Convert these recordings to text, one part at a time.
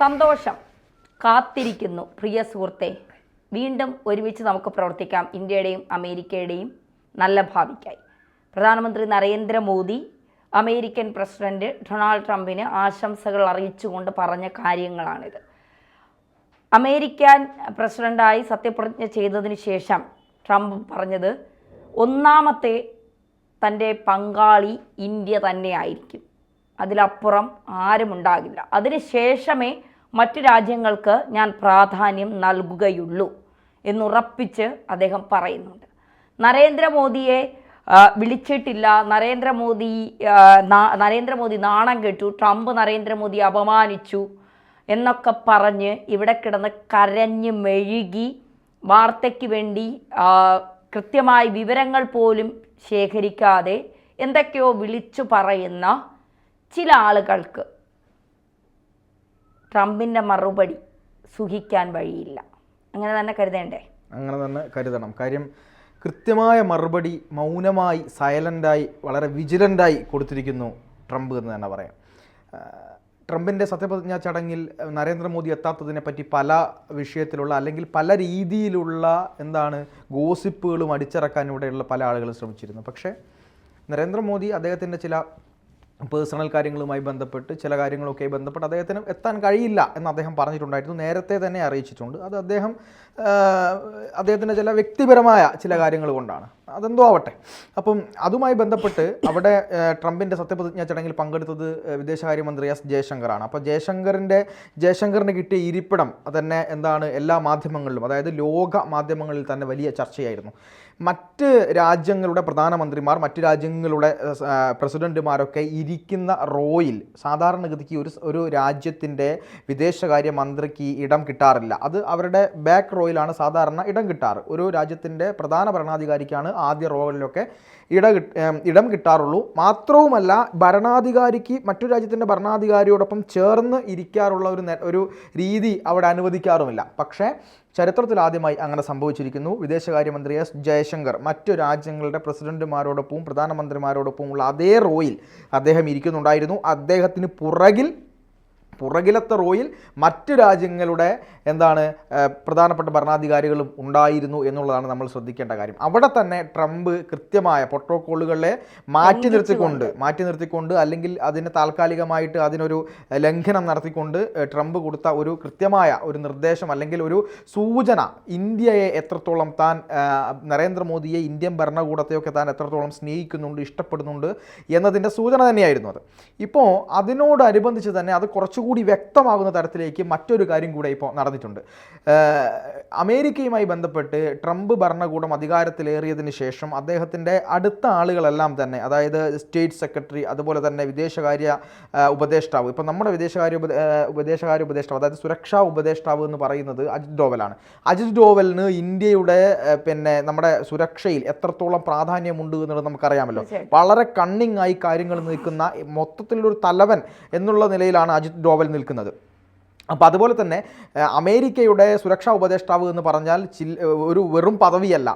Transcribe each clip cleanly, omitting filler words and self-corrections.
സന്തോഷം. കാത്തിരിക്കുന്നു പ്രിയ സുഹൃത്തെ. വീണ്ടും ഒരുമിച്ച് നമുക്ക് പ്രവർത്തിക്കാം ഇന്ത്യയുടെയും അമേരിക്കയുടെയും നല്ല ഭാവിക്കായി. പ്രധാനമന്ത്രി നരേന്ദ്രമോദി അമേരിക്കൻ പ്രസിഡന്റ് ഡൊണാൾഡ് ട്രംപിന് ആശംസകൾ അറിയിച്ചുകൊണ്ട് പറഞ്ഞ കാര്യങ്ങളാണിത്. അമേരിക്കൻ പ്രസിഡന്റായി സത്യപ്രതിജ്ഞ ചെയ്തതിന് ശേഷം ട്രംപ് പറഞ്ഞത് ഒന്നാമത്തെ തൻ്റെ പങ്കാളി ഇന്ത്യ തന്നെയായിരിക്കും, അതിലപ്പുറം ആരുമുണ്ടാകില്ല, അതിനുശേഷമേ മറ്റു രാജ്യങ്ങൾക്ക് ഞാൻ പ്രാധാന്യം നൽകുകയുള്ളൂ എന്നുറപ്പിച്ച് അദ്ദേഹം പറയുന്നുണ്ട്. നരേന്ദ്രമോദിയെ വിളിച്ചിട്ടില്ല, നരേന്ദ്രമോദി നാണം കെട്ടു, ട്രംപ് നരേന്ദ്രമോദിയെ അപമാനിച്ചു എന്നൊക്കെ പറഞ്ഞ് ഇവിടെ കിടന്ന് കരഞ്ഞ് മെഴുകി വാർത്തയ്ക്ക് വേണ്ടി കൃത്യമായ വിവരങ്ങൾ പോലും ശേഖരിക്കാതെ എന്തൊക്കെയോ വിളിച്ചു പറയുന്ന ചില ആളുകൾക്ക് ട്രംപിൻ്റെ മറുപടി സുഖിക്കാൻ വഴിയില്ല. അങ്ങനെ തന്നെ കരുതേണ്ടേ? അങ്ങനെ തന്നെ കരുതണം. കാര്യം കൃത്യമായ മറുപടി മൗനമായി, സൈലൻ്റായി, വളരെ വിജിലൻ്റായി കൊടുത്തിരിക്കുന്നു ട്രംപ് എന്ന് തന്നെ പറയാം. ട്രംപിൻ്റെ സത്യപ്രതിജ്ഞാ ചടങ്ങിൽ നരേന്ദ്രമോദി എത്താത്തതിനെ പറ്റി പല വിഷയത്തിലുള്ള അല്ലെങ്കിൽ പല രീതിയിലുള്ള ഗോസിപ്പുകളും അടിച്ചിറക്കാൻ ഇവിടെയുള്ള പല ആളുകളും ശ്രമിച്ചിരുന്നു. പക്ഷേ നരേന്ദ്രമോദി അദ്ദേഹത്തിൻ്റെ ചില പേഴ്സണൽ കാര്യങ്ങളുമായി ബന്ധപ്പെട്ട് ചില കാര്യങ്ങളൊക്കെ ബന്ധപ്പെട്ട് അദ്ദേഹത്തിന് എത്താൻ കഴിയില്ല എന്ന് അദ്ദേഹം പറഞ്ഞിട്ടുണ്ടായിരുന്നു, നേരത്തെ തന്നെ അറിയിച്ചിട്ടുണ്ട്. അത് അദ്ദേഹത്തിൻ്റെ ചില വ്യക്തിപരമായ ചില കാര്യങ്ങൾ കൊണ്ടാണ്, അതെന്തോ ആവട്ടെ. അപ്പം അതുമായി ബന്ധപ്പെട്ട് അവിടെ ട്രംപിൻ്റെ സത്യപ്രതിജ്ഞാ ചടങ്ങിൽ പങ്കെടുത്തത് വിദേശകാര്യമന്ത്രി എസ് ജയശങ്കറാണ്. അപ്പോൾ ജയശങ്കറിന് കിട്ടിയ ഇരിപ്പിടം തന്നെ എല്ലാ മാധ്യമങ്ങളിലും, അതായത് ലോക മാധ്യമങ്ങളിൽ തന്നെ വലിയ ചർച്ചയായിരുന്നു. മറ്റ് രാജ്യങ്ങളുടെ പ്രധാനമന്ത്രിമാർ, മറ്റ് രാജ്യങ്ങളുടെ പ്രസിഡന്റുമാരൊക്കെ ഇരിക്കുന്ന റോയിൽ സാധാരണഗതിക്ക് ഒരു രാജ്യത്തിൻ്റെ വിദേശകാര്യ മന്ത്രിക്ക് ഇടം കിട്ടാറില്ല. അത് അവരുടെ ബാക്ക് റോയിലാണ് സാധാരണ ഇടം കിട്ടാറ്. ഒരു രാജ്യത്തിൻ്റെ പ്രധാന ഭരണാധികാരിക്കാണ് ആദ്യ റോകളിലൊക്കെ ഇടം കിട്ടാറുള്ളൂ. മാത്രവുമല്ല, ഭരണാധികാരിക്ക് മറ്റു രാജ്യത്തിൻ്റെ ഭരണാധികാരിയോടൊപ്പം ചേർന്ന് ഇരിക്കാറുള്ള ഒരു രീതി അവിടെ അനുവദിക്കാറുമില്ല. പക്ഷേ ചരിത്രത്തിൽ ആദ്യമായി അങ്ങനെ സംഭവിച്ചിരിക്കുന്നു. വിദേശകാര്യമന്ത്രി എസ് ജയശങ്കർ മറ്റു രാജ്യങ്ങളുടെ പ്രസിഡന്റുമാരോടൊപ്പവും പ്രധാനമന്ത്രിമാരോടൊപ്പമുള്ള അതേ റോയിൽ അദ്ദേഹം ഇരിക്കുന്നുണ്ടായിരുന്നു. അദ്ദേഹത്തിന് പുറകിലത്തെ റോയിൽ മറ്റ് രാജ്യങ്ങളുടെ പ്രധാനപ്പെട്ട ഭരണാധികാരികളും ഉണ്ടായിരുന്നു എന്നുള്ളതാണ് നമ്മൾ ശ്രദ്ധിക്കേണ്ട കാര്യം. അവിടെ തന്നെ ട്രംപ് കൃത്യമായ പ്രോട്ടോക്കോളുകളെ മാറ്റി നിർത്തിക്കൊണ്ട് അല്ലെങ്കിൽ അതിന് താൽക്കാലികമായിട്ട് അതിനൊരു ലംഘനം നടത്തിക്കൊണ്ട് ട്രംപ് കൊടുത്ത ഒരു കൃത്യമായ ഒരു നിർദ്ദേശം അല്ലെങ്കിൽ ഒരു സൂചന, ഇന്ത്യയെ എത്രത്തോളം താൻ, നരേന്ദ്രമോദിയെ, ഇന്ത്യൻ ഭരണകൂടത്തെയൊക്കെ താൻ എത്രത്തോളം സ്നേഹിക്കുന്നുണ്ട്, ഇഷ്ടപ്പെടുന്നുണ്ട് എന്നതിൻ്റെ സൂചന തന്നെയായിരുന്നു അത്. ഇപ്പോൾ അതിനോടനുബന്ധിച്ച് തന്നെ അത് കുറച്ചുകൂടി വ്യക്തമാകുന്ന തരത്തിലേക്ക് മറ്റൊരു കാര്യം കൂടെ ഇപ്പോൾ നടന്നിട്ടുണ്ട്. അമേരിക്കയുമായി ബന്ധപ്പെട്ട് ട്രംപ് ഭരണകൂടം അധികാരത്തിലേറിയതിന് ശേഷം അദ്ദേഹത്തിൻ്റെ അടുത്ത ആളുകളെല്ലാം തന്നെ, അതായത് സ്റ്റേറ്റ് സെക്രട്ടറി, അതുപോലെ തന്നെ വിദേശകാര്യ ഉപദേഷ്ടാവ്, ഇപ്പം നമ്മുടെ വിദേശകാര്യ ഉപദേഷ്ടാവ്, അതായത് സുരക്ഷാ ഉപദേഷ്ടാവ് എന്ന് പറയുന്നത് അജിത് ഡോവലാണ്. അജിത് ഡോവലിന് ഇന്ത്യയുടെ നമ്മുടെ സുരക്ഷയിൽ എത്രത്തോളം പ്രാധാന്യമുണ്ട് എന്നുള്ളത് നമുക്കറിയാമല്ലോ. വളരെ കണ്ണിങ് ആയി കാര്യങ്ങൾ നിൽക്കുന്ന മൊത്തത്തിലൊരു തലവൻ എന്നുള്ള നിലയിലാണ് അജിത് ഡോവൽ നിൽക്കുന്നത്. അപ്പോൾ അതുപോലെ തന്നെ അമേരിക്കയുടെ സുരക്ഷാ ഉപദേഷ്ടാവ് എന്ന് പറഞ്ഞാൽ ഒരു വെറും പദവിയല്ല,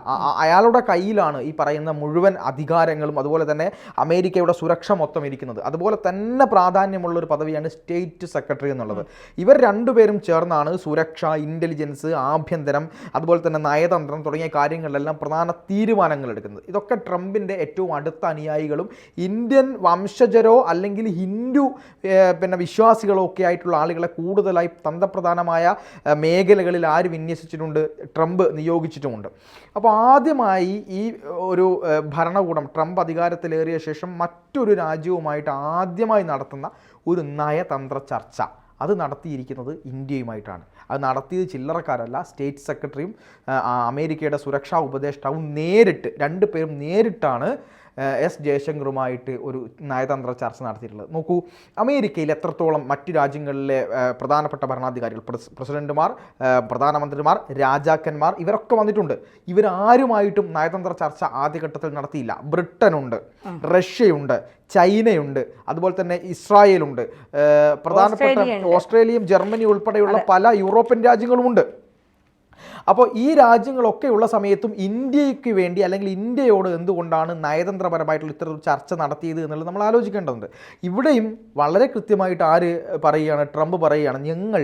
അയാളുടെ കയ്യിലാണ് ഈ പറയുന്ന മുഴുവൻ അധികാരങ്ങളും അതുപോലെ തന്നെ അമേരിക്കയുടെ സുരക്ഷ മൊത്തം ഇരിക്കുന്നത്. അതുപോലെ തന്നെ പ്രാധാന്യമുള്ളൊരു പദവിയാണ് സ്റ്റേറ്റ് സെക്രട്ടറി എന്നുള്ളത്. ഇവർ രണ്ടുപേരും ചേർന്നാണ് സുരക്ഷ, ഇൻ്റലിജൻസ്, ആഭ്യന്തരം, അതുപോലെ തന്നെ നയതന്ത്രം തുടങ്ങിയ കാര്യങ്ങളിലെല്ലാം പ്രധാന തീരുമാനങ്ങൾ എടുക്കുന്നത്. ഇതൊക്കെ ട്രംപിൻ്റെ ഏറ്റവും അടുത്ത അനുയായികളും ഇന്ത്യൻ വംശജരോ അല്ലെങ്കിൽ ഹിന്ദു വിശ്വാസികളോ ഒക്കെ ആയിട്ടുള്ള ആളുകളെ കൂടുതലായി തന്ത്രപ്രധാനമായ മേഖലകളിൽ ആര് വിന്യസിച്ചിട്ടുണ്ട്, ട്രംപ് നിയോഗിച്ചിട്ടുമുണ്ട്. അപ്പോൾ ആദ്യമായി ഈ ഒരു ഭരണകൂടം ട്രംപ് അധികാരത്തിലേറിയ ശേഷം മറ്റൊരു രാജ്യവുമായിട്ട് ആദ്യമായി നടത്തുന്ന ഒരു നയതന്ത്ര ചർച്ച അത് നടത്തിയിരിക്കുന്നത് ഇന്ത്യയുമായിട്ടാണ്. അത് നടത്തിയത് ചില്ലറക്കാരല്ല, സ്റ്റേറ്റ് സെക്രട്ടറിയും അമേരിക്കയുടെ സുരക്ഷാ ഉപദേഷ്ടാവും രണ്ടുപേരും നേരിട്ടാണ് എസ് ജയശങ്കറുമായിട്ട് ഒരു നയതന്ത്ര ചർച്ച നടത്തിയിട്ടുള്ളത്. നോക്കൂ, അമേരിക്കയിൽ എത്രത്തോളം മറ്റു രാജ്യങ്ങളിലെ പ്രധാനപ്പെട്ട ഭരണാധികാരികൾ, പ്രസിഡന്റുമാർ, പ്രധാനമന്ത്രിമാർ, രാജാക്കന്മാർ ഇവരൊക്കെ വന്നിട്ടുണ്ട്. ഇവരാരുമായിട്ടും നയതന്ത്ര ചർച്ച ആദ്യഘട്ടത്തിൽ നടത്തിയില്ല. ബ്രിട്ടനുണ്ട്, റഷ്യയുണ്ട്, ചൈനയുണ്ട്, അതുപോലെ തന്നെ ഇസ്രായേലുണ്ട്, പ്രധാനപ്പെട്ട ഓസ്ട്രേലിയയും ജർമ്മനി ഉൾപ്പെടെയുള്ള പല യൂറോപ്യൻ രാജ്യങ്ങളുമുണ്ട്. അപ്പോൾ ഈ രാജ്യങ്ങളൊക്കെ ഉള്ള സമയത്തും ഇന്ത്യക്ക് വേണ്ടി അല്ലെങ്കിൽ ഇന്ത്യയോട് എന്തുകൊണ്ടാണ് നയതന്ത്രപരമായിട്ടുള്ള ഇത്തരം ചർച്ച നടത്തിയത് എന്നുള്ളത് നമ്മൾ ആലോചിക്കേണ്ടതുണ്ട്. ഇവിടെയും വളരെ കൃത്യമായിട്ട് ആര് പറയുകയാണ്, ട്രംപ് പറയുകയാണ്, ഞങ്ങൾ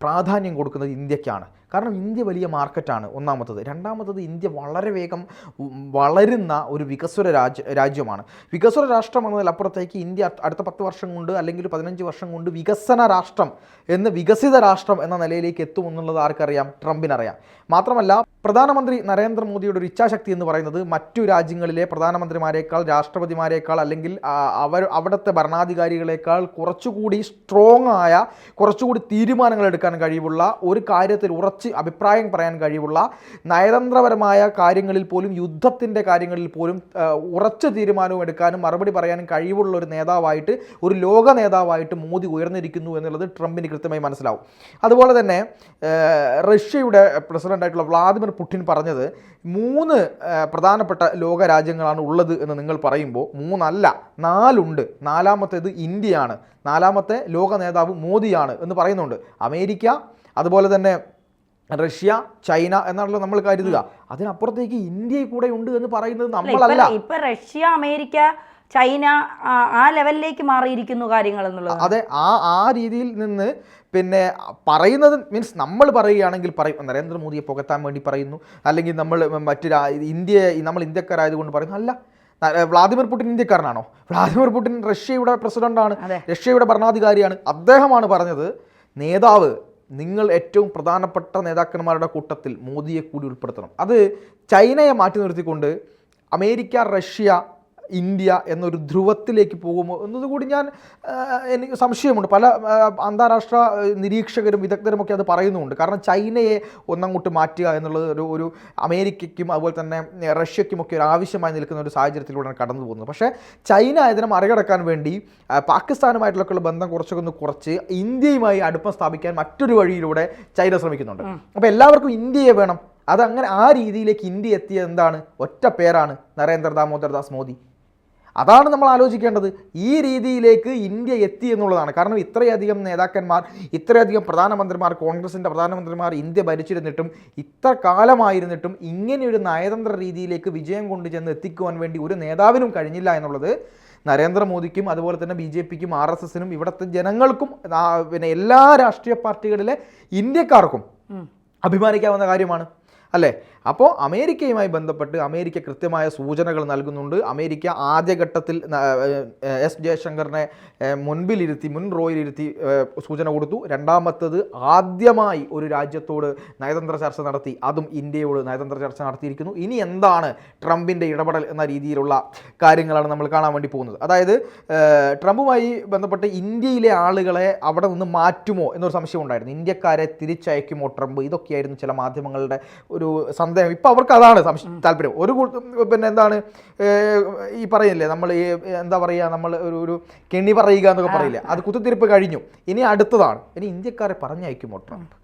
പ്രാധാന്യം കൊടുക്കുന്നത് ഇന്ത്യക്കാണ്. കാരണം ഇന്ത്യ വലിയ മാർക്കറ്റാണ് ഒന്നാമത്തത്. രണ്ടാമത്തത് ഇന്ത്യ വളരെ വേഗം വളരുന്ന ഒരു വികസ്വര രാജ്യമാണ്. വികസ്വര രാഷ്ട്രം എന്നതിലപ്പുറത്തേക്ക് ഇന്ത്യ അടുത്ത 10 വർഷം കൊണ്ട് അല്ലെങ്കിൽ 15 വർഷം കൊണ്ട് വികസന രാഷ്ട്രം വികസിത രാഷ്ട്രം എന്ന നിലയിലേക്ക് എത്തുമെന്നുള്ളത് ആർക്കറിയാം? ട്രംപിനറിയാം. മാത്രമല്ല പ്രധാനമന്ത്രി നരേന്ദ്രമോദിയുടെ ഒരു ഇച്ഛാശക്തി എന്ന് പറയുന്നത് മറ്റു രാജ്യങ്ങളിലെ പ്രധാനമന്ത്രിമാരെക്കാൾ, രാഷ്ട്രപതിമാരെക്കാൾ അല്ലെങ്കിൽ അവിടുത്തെ ഭരണാധികാരികളെക്കാൾ കുറച്ചുകൂടി സ്ട്രോങ് ആയ, കുറച്ചുകൂടി തീരുമാനങ്ങൾ എടുക്കാൻ കഴിവുള്ള, ഒരു കാര്യത്തിൽ ഉറച്ച് അഭിപ്രായം പറയാൻ കഴിവുള്ള, നയതന്ത്രപരമായ കാര്യങ്ങളിൽ പോലും യുദ്ധത്തിൻ്റെ കാര്യങ്ങളിൽ പോലും ഉറച്ച തീരുമാനവും എടുക്കാനും മറുപടി പറയാനും കഴിവുള്ള ഒരു നേതാവായിട്ട്, ഒരു ലോക നേതാവായിട്ട് മോദി ഉയർന്നിരിക്കുന്നു എന്നുള്ളത് ട്രംപിന് കൃത്യമായി മനസ്സിലാവും. അതുപോലെ തന്നെ റഷ്യയുടെ പ്രസിഡൻ്റായിട്ടുള്ള വ്ളാദിമിർ പുടിൻ പറഞ്ഞത് 3 പ്രധാനപ്പെട്ട ലോക രാജ്യങ്ങളാണ് ഉള്ളത് എന്ന് നിങ്ങൾ പറയുമ്പോൾ 3 അല്ല 4 ഉണ്ട്, 4ാമത്തേത് ഇന്ത്യയാണ്, 4ാമത്തെ ലോക നേതാവ് മോദിയാണ് എന്ന് പറയുന്നുണ്ട്. അമേരിക്ക, അതുപോലെ തന്നെ റഷ്യ, ചൈന എന്നാണല്ലോ നമ്മൾ കരുതുക. അതിനപ്പുറത്തേക്ക് ഇന്ത്യ കൂടെ ഉണ്ട് എന്ന് പറയുന്നത് നമ്മളല്ല. ഇപ്പൊ റഷ്യ, അമേരിക്ക, ചൈന ആ ലെവലിലേക്ക് മാറിയിരിക്കുന്നു കാര്യങ്ങൾ എന്നുള്ളത്. അതെ, ആ രീതിയിൽ നിന്ന് പിന്നെ പറയുന്നത് മീൻസ് നമ്മൾ പറയുകയാണെങ്കിൽ പറയും നരേന്ദ്രമോദിയെ പുകത്താൻ വേണ്ടി പറയുന്നു, അല്ലെങ്കിൽ നമ്മൾ നമ്മൾ ഇന്ത്യക്കാരായതുകൊണ്ട് പറയുന്നു. അല്ല, വ്ളാദിമിർ പുടിൻ ഇന്ത്യക്കാരനാണോ? വ്ളാദിമിർ പുടിൻ റഷ്യയുടെ പ്രസിഡന്റാണ്, റഷ്യയുടെ ഭരണാധികാരിയാണ്. അദ്ദേഹമാണ് പറഞ്ഞത്, നേതാവ് നിങ്ങൾ ഏറ്റവും പ്രധാനപ്പെട്ട നേതാക്കന്മാരുടെ കൂട്ടത്തിൽ മോദിയെ കൂടി ഉൾപ്പെടുത്തണം. അത് ചൈനയെ മാറ്റി നിർത്തിക്കൊണ്ട് അമേരിക്ക, റഷ്യ, ഇന്ത്യ എന്നൊരു ധ്രുവത്തിലേക്ക് പോകുമോ എന്നതുകൂടി എനിക്ക് സംശയമുണ്ട്. പല അന്താരാഷ്ട്ര നിരീക്ഷകരും വിദഗ്ധരുമൊക്കെ അത് പറയുന്നുമുണ്ട്. കാരണം ചൈനയെ ഒന്നങ്ങോട്ട് മാറ്റുക എന്നുള്ളത് ഒരു അമേരിക്കയ്ക്കും അതുപോലെ തന്നെ റഷ്യയ്ക്കുമൊക്കെ ഒരു ആവശ്യമായി നിൽക്കുന്ന ഒരു സാഹചര്യത്തിലൂടെയാണ് കടന്നു പോകുന്നത്. പക്ഷേ ചൈന ഇതിനെ മറികടക്കാൻ വേണ്ടി പാകിസ്ഥാനുമായിട്ടുള്ള ബന്ധം കുറച്ച് ഇന്ത്യയുമായി അടുപ്പം സ്ഥാപിക്കാൻ മറ്റൊരു വഴിയിലൂടെ ചൈന ശ്രമിക്കുന്നുണ്ട്. അപ്പോൾ എല്ലാവർക്കും ഇന്ത്യയെ വേണം. അതങ്ങനെ ആ രീതിയിലേക്ക് ഇന്ത്യ എത്തിയത് എന്താണ്? ഒറ്റ പേരാണ്, നരേന്ദ്ര ദാമോദർ ദാസ് മോദി. അതാണ് നമ്മൾ ആലോചിക്കേണ്ടത്. ഈ രീതിയിലേക്ക് ഇന്ത്യ എത്തി എന്നുള്ളതാണ്. കാരണം ഇത്രയധികം നേതാക്കന്മാർ, ഇത്രയധികം പ്രധാനമന്ത്രിമാർ, കോൺഗ്രസിൻ്റെ പ്രധാനമന്ത്രിമാർ ഇന്ത്യ ഭരിച്ചിരുന്നിട്ടും, ഇത്ര കാലമായിരുന്നിട്ടും ഇങ്ങനെയൊരു നയതന്ത്ര രീതിയിലേക്ക് വിജയം കൊണ്ടുചെന്ന് എത്തിക്കുവാൻ വേണ്ടി ഒരു നേതാവിനും കഴിഞ്ഞില്ല എന്നുള്ളത് നരേന്ദ്രമോദിക്കും അതുപോലെ തന്നെ BJPക്കും RSSനും ഇവിടുത്തെ ജനങ്ങൾക്കും പിന്നെ എല്ലാ രാഷ്ട്രീയ പാർട്ടികളിലെ ഇന്ത്യക്കാർക്കും അഭിമാനിക്കാവുന്ന കാര്യമാണ്, അല്ലേ? അപ്പോൾ അമേരിക്കയുമായി ബന്ധപ്പെട്ട് അമേരിക്ക കൃത്യമായ സൂചനകൾ നൽകുന്നുണ്ട്. അമേരിക്ക ആദ്യഘട്ടത്തിൽ എസ് ജയശങ്കറിനെ മുൻ റോയിലിരുത്തി സൂചന കൊടുത്തു. രണ്ടാമത്തത് ആദ്യമായി ഒരു രാജ്യത്തോട് നയതന്ത്ര ചർച്ച നടത്തി, അതും ഇന്ത്യയോട് നയതന്ത്ര ചർച്ച നടത്തിയിരിക്കുന്നു. ഇനി എന്താണ് ട്രംപിൻ്റെ ഇടപെടൽ എന്ന രീതിയിലുള്ള കാര്യങ്ങളാണ് നമ്മൾ കാണാൻ വേണ്ടി പോകുന്നത്. അതായത് ട്രംപുമായി ബന്ധപ്പെട്ട് ഇന്ത്യയിലെ ആളുകളെ അവിടെ നിന്ന് മാറ്റുമോ എന്നൊരു സംശയം ഉണ്ടായിരുന്നു. ഇന്ത്യക്കാരെ തിരിച്ചയക്കുമോ ട്രംപ്? ഇതൊക്കെയായിരുന്നു ചില മാധ്യമങ്ങളുടെ ഒരു സന്ദേഹം. ഇപ്പം അവർക്ക് അതാണ് താല്പര്യം. പിന്നെ എന്താണ് ഈ പറയില്ലേ, നമ്മൾ എന്താ പറയുക, നമ്മൾ ഒരു കെണി പറയുക എന്നൊക്കെ പറയില്ലേ, അത് കുത്തിത്തിരിപ്പ് കഴിഞ്ഞു. ഇനി അടുത്തതാണ്, ഇനി ഇന്ത്യക്കാരെ പറഞ്ഞയക്കുമോ ട്രംപ്?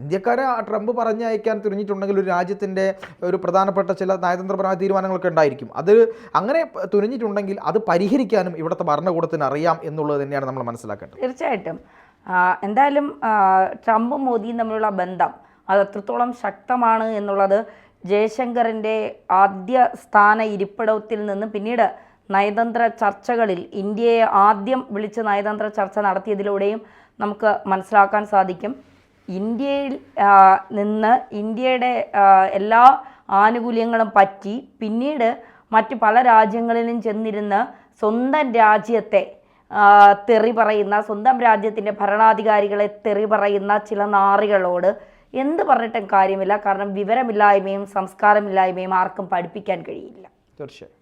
ഇന്ത്യക്കാരെ ട്രംപ് പറഞ്ഞയക്കാൻ തുനിഞ്ഞിട്ടുണ്ടെങ്കിൽ ഒരു രാജ്യത്തിൻ്റെ ഒരു പ്രധാനപ്പെട്ട ചില നയതന്ത്രപരമായ തീരുമാനങ്ങളൊക്കെ ഉണ്ടായിരിക്കും. അത് അങ്ങനെ തുനിഞ്ഞിട്ടുണ്ടെങ്കിൽ അത് പരിഹരിക്കാനും ഇവിടുത്തെ ഭരണകൂടത്തിന് അറിയാം എന്നുള്ളത് തന്നെയാണ് നമ്മൾ മനസ്സിലാക്കേണ്ടത്. തീർച്ചയായിട്ടും. എന്തായാലും ട്രംപും മോദിയും തമ്മിലുള്ള ബന്ധം അത് എത്രത്തോളം ശക്തമാണ് എന്നുള്ളത് ജയശങ്കറിൻ്റെ ആദ്യ സ്ഥാന ഇരിപ്പിടത്തിൽ നിന്ന് പിന്നീട് നയതന്ത്ര ചർച്ചകളിൽ ഇന്ത്യയെ ആദ്യം വിളിച്ച് നയതന്ത്ര ചർച്ച നടത്തിയതിലൂടെയും നമുക്ക് മനസ്സിലാക്കാൻ സാധിക്കും. ഇന്ത്യയിൽ നിന്ന് ഇന്ത്യയുടെ എല്ലാ ആനുകൂല്യങ്ങളും പറ്റി പിന്നീട് മറ്റ് പല രാജ്യങ്ങളിലും ചെന്നിരുന്ന് സ്വന്തം രാജ്യത്തെ തെറി പറയുന്ന, സ്വന്തം രാജ്യത്തിൻ്റെ ഭരണാധികാരികളെ തെറി പറയുന്ന ചില നാറികളോട് എന്ത് പറഞ്ഞിട്ടും കാര്യമില്ല. കാരണം വിവരമില്ലായ്മയും സംസ്കാരമില്ലായ്മയും ആർക്കും പഠിപ്പിക്കാൻ കഴിയില്ല. തീർച്ചയായും.